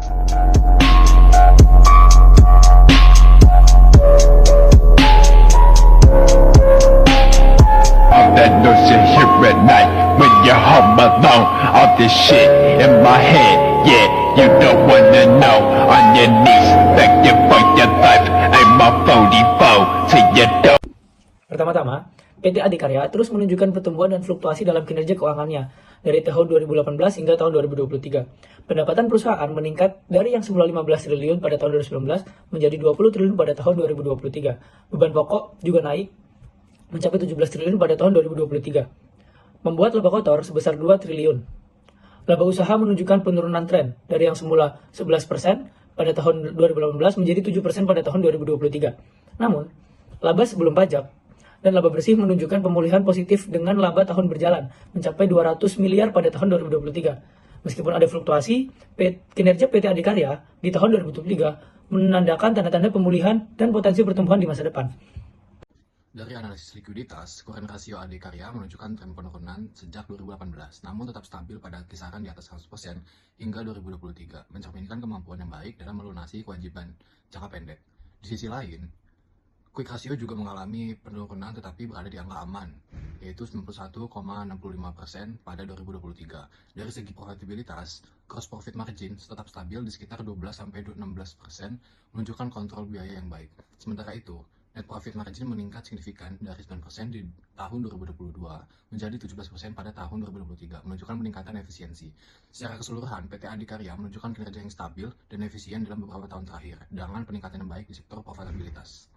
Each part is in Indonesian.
All that notion here at night when you're home alone. All this shit in my head, yeah, you don't wanna know. On your knees, begging for your life. I'm a 44 to your door. Pertama-tama, PT Adikarya terus menunjukkan pertumbuhan dan fluktuasi dalam kinerja keuangannya dari tahun 2018 hingga tahun 2023. Pendapatan perusahaan meningkat dari yang semula 15 triliun pada tahun 2019 menjadi 20 triliun pada tahun 2023. Beban pokok juga naik mencapai 17 triliun pada tahun 2023, membuat laba kotor sebesar 2 triliun. Laba usaha menunjukkan penurunan tren dari yang semula 11% pada tahun 2018 menjadi 7% pada tahun 2023. Namun, laba sebelum pajak dan laba bersih menunjukkan pemulihan positif dengan laba tahun berjalan mencapai 200 miliar pada tahun 2023. Meskipun ada fluktuasi, kinerja PT Adikarya di tahun 2023 menandakan tanda-tanda pemulihan dan potensi pertumbuhan di masa depan. Dari analisis likuiditas, current rasio Adikarya menunjukkan tren penurunan sejak 2018, namun tetap stabil pada kisaran di atas 100% hingga 2023, mencerminkan kemampuan yang baik dalam melunasi kewajiban jangka pendek. Di sisi lain, quick ratio juga mengalami penurunan tetapi berada di angka aman, yaitu 91,65% pada 2023. Dari segi profitabilitas, gross profit margin tetap stabil di sekitar 12-16%, menunjukkan kontrol biaya yang baik. Sementara itu, net profit margin meningkat signifikan dari 9% di tahun 2022 menjadi 17% pada tahun 2023, menunjukkan peningkatan efisiensi. Secara keseluruhan, PT Adikarya menunjukkan kinerja yang stabil dan efisien dalam beberapa tahun terakhir, dengan peningkatan yang baik di sektor profitabilitas.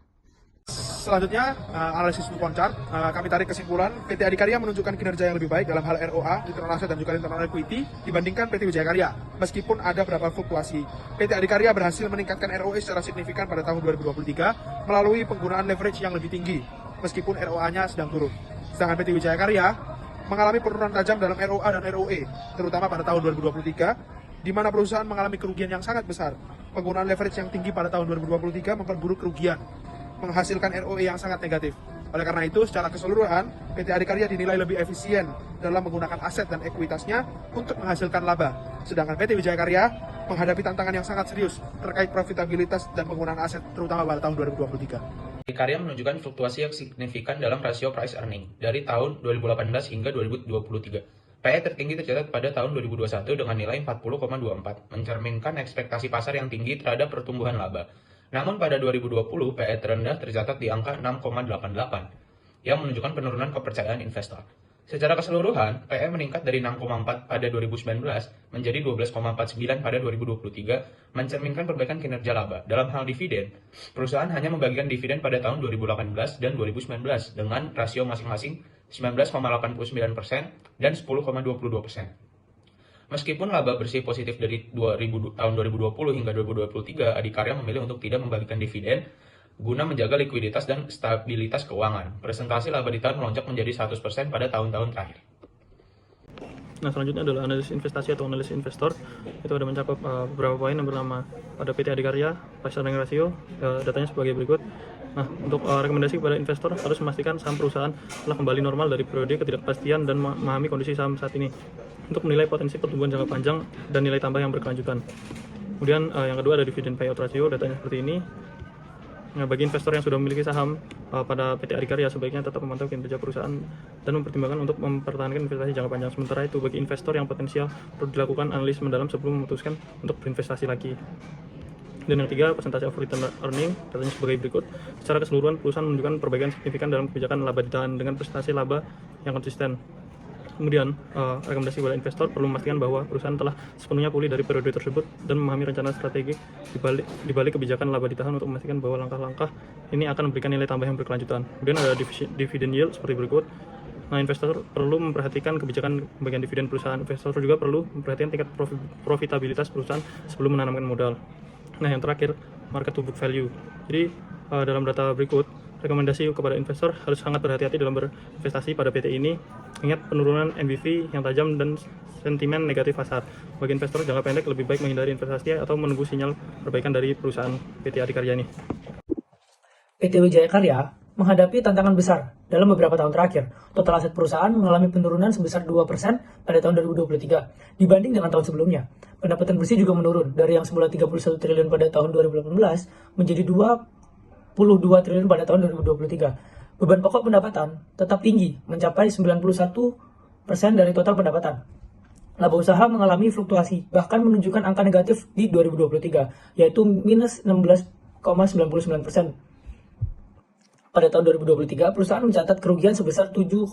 Selanjutnya, analisis coupon chart, kami tarik kesimpulan PT Adikarya menunjukkan kinerja yang lebih baik dalam hal ROA, internal asset dan juga internal equity dibandingkan PT Wijaya Karya. Meskipun ada beberapa fluktuasi, PT Adikarya berhasil meningkatkan ROE secara signifikan pada tahun 2023 melalui penggunaan leverage yang lebih tinggi, meskipun ROA-nya sedang turun. Sedangkan PT Wijaya Karya mengalami penurunan tajam dalam ROA dan ROE, terutama pada tahun 2023, di mana perusahaan mengalami kerugian yang sangat besar. Penggunaan leverage yang tinggi pada tahun 2023 memperburuk kerugian, menghasilkan ROE yang sangat negatif. Oleh karena itu, secara keseluruhan, PT Adikarya dinilai lebih efisien dalam menggunakan aset dan ekuitasnya untuk menghasilkan laba. Sedangkan PT Wijaya Karya menghadapi tantangan yang sangat serius terkait profitabilitas dan penggunaan aset, terutama pada tahun 2023. Adikarya menunjukkan fluktuasi yang signifikan dalam rasio price earning dari tahun 2018 hingga 2023. PE tertinggi tercatat pada tahun 2021 dengan nilai 40,24, mencerminkan ekspektasi pasar yang tinggi terhadap pertumbuhan laba. Namun pada 2020, PE terendah tercatat di angka 6,88, yang menunjukkan penurunan kepercayaan investor. Secara keseluruhan, PE meningkat dari 6,4 pada 2019 menjadi 12,49 pada 2023, mencerminkan perbaikan kinerja laba. Dalam hal dividen, perusahaan hanya membagikan dividen pada tahun 2018 dan 2019 dengan rasio masing-masing 19,89% dan 10,22%. Meskipun laba bersih positif dari tahun 2020 hingga 2023, Adikarya memilih untuk tidak membagikan dividen guna menjaga likuiditas dan stabilitas keuangan. Presentasi laba di tahun melonjak menjadi 100% pada tahun-tahun terakhir. Nah, selanjutnya adalah analisis investasi atau analisis investor. Itu ada mencakup beberapa poin yang bernama pada PT Adikarya, price earning ratio, datanya sebagai berikut. Nah, untuk rekomendasi kepada investor harus memastikan saham perusahaan telah kembali normal dari periode ketidakpastian dan memahami kondisi saham saat ini untuk menilai potensi pertumbuhan jangka panjang dan nilai tambah yang berkelanjutan. Kemudian yang kedua ada dividend payout ratio, datanya seperti ini. Nah, bagi investor yang sudah memiliki saham pada PT Adikarya sebaiknya tetap memantau kinerja perusahaan dan mempertimbangkan untuk mempertahankan investasi jangka panjang. Sementara itu bagi investor yang potensial perlu dilakukan analisis mendalam sebelum memutuskan untuk berinvestasi lagi. Dan yang ketiga, presentasi of return earning, datanya sebagai berikut. Secara keseluruhan, perusahaan menunjukkan perbaikan signifikan dalam kebijakan laba ditahan dengan presentasi laba yang konsisten. Kemudian, rekomendasi kepada investor perlu memastikan bahwa perusahaan telah sepenuhnya pulih dari periode tersebut dan memahami rencana strategi di balik kebijakan laba ditahan untuk memastikan bahwa langkah-langkah ini akan memberikan nilai tambah yang berkelanjutan. Kemudian ada dividend yield seperti berikut. Nah, investor perlu memperhatikan kebijakan pembagian dividen perusahaan. Investor juga perlu memperhatikan tingkat profitabilitas perusahaan sebelum menanamkan modal. Nah, yang terakhir, market to book value. Jadi, dalam data berikut, rekomendasi kepada investor harus sangat berhati-hati dalam berinvestasi pada PT ini. Ingat penurunan NBV yang tajam dan sentimen negatif pasar. Bagi investor jangka pendek lebih baik menghindari investasi atau menunggu sinyal perbaikan dari perusahaan PT Adikarya ini. PT Wijaya Karya menghadapi tantangan besar dalam beberapa tahun terakhir. Total aset perusahaan mengalami penurunan sebesar 2% pada tahun 2023 dibanding dengan tahun sebelumnya. Pendapatan bersih juga menurun dari yang semula 31 triliun pada tahun 2018 menjadi 22 triliun pada tahun 2023. Beban pokok pendapatan tetap tinggi, mencapai 91% dari total pendapatan. Laba usaha mengalami fluktuasi, bahkan menunjukkan angka negatif di 2023, yaitu minus 16,99%. Pada tahun 2023, perusahaan mencatat kerugian sebesar 7,82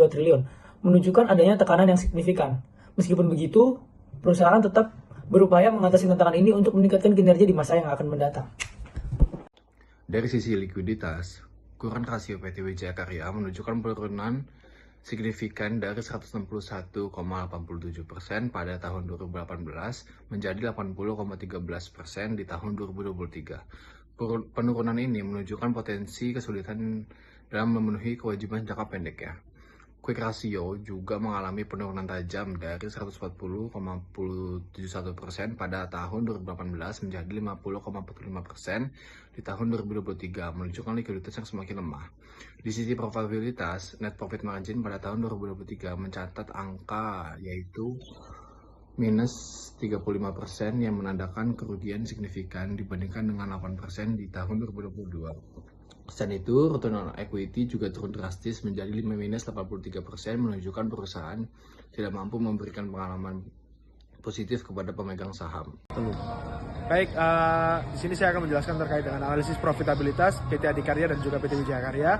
triliun, menunjukkan adanya tekanan yang signifikan. Meskipun begitu, perusahaan tetap berupaya mengatasi tantangan ini untuk meningkatkan kinerja di masa yang akan mendatang. Dari sisi likuiditas, kurang rasio PT Wijaya Karya menunjukkan penurunan signifikan dari 161,87% pada tahun 2018 menjadi 80,13% di tahun 2023. Penurunan ini menunjukkan potensi kesulitan dalam memenuhi kewajiban jangka pendek ya. Quick ratio juga mengalami penurunan tajam dari 140,71% pada tahun 2018 menjadi 50,45% di tahun 2023, menunjukkan likuiditas yang semakin lemah. Di sisi profitabilitas, net profit margin pada tahun 2023 mencatat angka yaitu minus 35% yang menandakan kerugian signifikan dibandingkan dengan 8% di tahun 2022. Selain itu, return on equity juga turun drastis menjadi minus 83%, menunjukkan perusahaan tidak mampu memberikan pengalaman positif kepada pemegang saham. Baik, di sini saya akan menjelaskan terkait dengan analisis profitabilitas PT Adikarya dan juga PT Wijaya Karya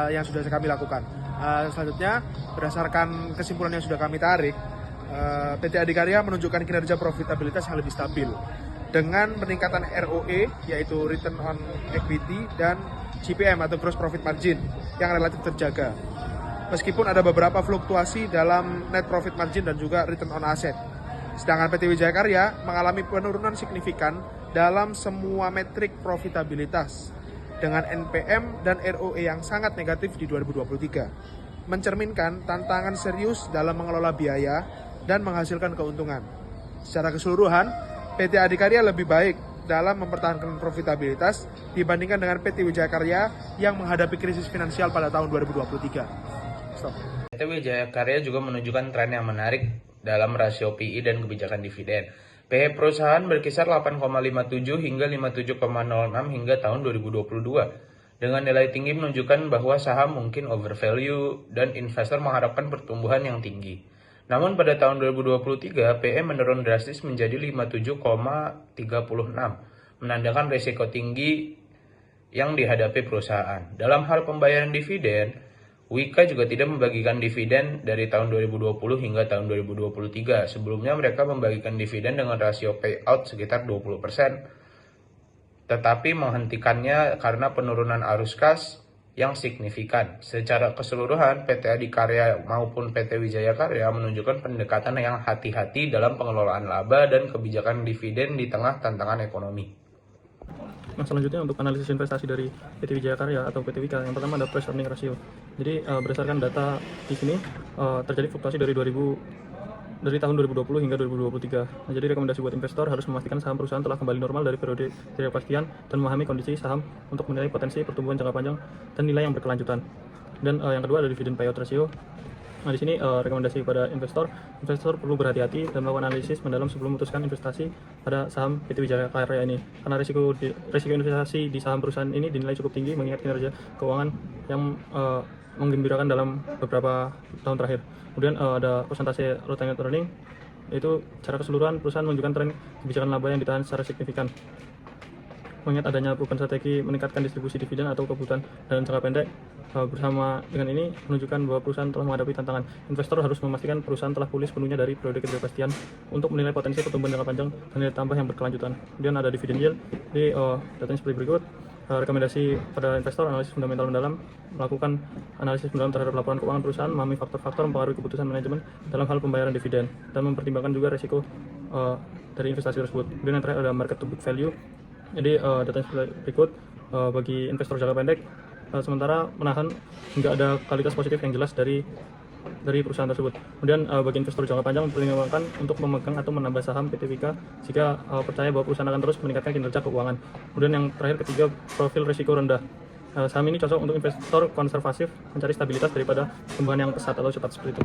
yang sudah kami lakukan. Selanjutnya, berdasarkan kesimpulan yang sudah kami tarik, PT Adikarya menunjukkan kinerja profitabilitas yang lebih stabil dengan peningkatan ROE yaitu Return on Equity dan GPM atau Gross Profit Margin yang relatif terjaga. Meskipun ada beberapa fluktuasi dalam Net Profit Margin dan juga Return on Asset. Sedangkan PT Wijaya Karya mengalami penurunan signifikan dalam semua metrik profitabilitas dengan NPM dan ROE yang sangat negatif di 2023, mencerminkan tantangan serius dalam mengelola biaya dan menghasilkan keuntungan. Secara keseluruhan, PT Adikarya lebih baik dalam mempertahankan profitabilitas dibandingkan dengan PT Wijaya Karya yang menghadapi krisis finansial pada tahun 2023. Stop. PT Wijaya Karya juga menunjukkan tren yang menarik dalam rasio PI dan kebijakan dividen. PE perusahaan berkisar 8,57 hingga 57,06 hingga tahun 2022. Dengan nilai tinggi menunjukkan bahwa saham mungkin overvalue dan investor mengharapkan pertumbuhan yang tinggi. Namun pada tahun 2023, PE menurun drastis menjadi 57,36, menandakan risiko tinggi yang dihadapi perusahaan. Dalam hal pembayaran dividen, Wika juga tidak membagikan dividen dari tahun 2020 hingga tahun 2023. Sebelumnya mereka membagikan dividen dengan rasio payout sekitar 20%, tetapi menghentikannya karena penurunan arus kas yang signifikan. Secara keseluruhan, PT Adikarya maupun PT Wijaya Karya menunjukkan pendekatan yang hati-hati dalam pengelolaan laba dan kebijakan dividen di tengah tantangan ekonomi. Nah, selanjutnya untuk analisis investasi dari PT Wijaya Karya atau PT Wika, yang pertama ada price earning ratio. Jadi berdasarkan data di sini terjadi fluktuasi dari tahun 2020 hingga 2023. Nah, jadi rekomendasi buat investor harus memastikan saham perusahaan telah kembali normal dari periode ketidakpastian dan memahami kondisi saham untuk menilai potensi pertumbuhan jangka panjang dan nilai yang berkelanjutan. Dan yang kedua ada dividend payout ratio. Nah, di sini rekomendasi pada investor perlu berhati-hati dan melakukan analisis mendalam sebelum memutuskan investasi pada saham PT Wijaya Karya ini. Karena risiko investasi di saham perusahaan ini dinilai cukup tinggi mengingat kinerja keuangan yang menggembirakan dalam beberapa tahun terakhir. Kemudian ada persentase retained earning, yaitu secara keseluruhan perusahaan menunjukkan tren kebijakan laba yang ditahan secara signifikan. Mengingat adanya perubahan strategi meningkatkan distribusi dividen atau kebutuhan dalam jangka pendek, bersama dengan ini menunjukkan bahwa perusahaan telah menghadapi tantangan. Investor harus memastikan perusahaan telah pulih sepenuhnya dari periode ketidakpastian untuk menilai potensi pertumbuhan jangka panjang dan nilai tambah yang berkelanjutan. Kemudian ada dividend yield, jadi datanya seperti berikut. Rekomendasi pada investor analisis fundamental mendalam, melakukan analisis mendalam terhadap laporan keuangan perusahaan, memahami faktor-faktor mempengaruhi keputusan manajemen dalam hal pembayaran dividen, dan mempertimbangkan juga risiko dari investasi tersebut. Kemudian yang terakhir ada market to book value. Jadi datanya seperti berikut. Bagi investor jangka pendek, sementara menahan hingga ada kualitas positif yang jelas dari perusahaan tersebut. Kemudian bagi investor jangka panjang mempertimbangkan untuk memegang atau menambah saham PT Wika jika percaya bahwa perusahaan akan terus meningkatkan kinerja keuangan. Kemudian yang terakhir ketiga, profil risiko rendah. Saham ini cocok untuk investor konservatif mencari stabilitas daripada pertumbuhan yang pesat atau cepat seperti itu.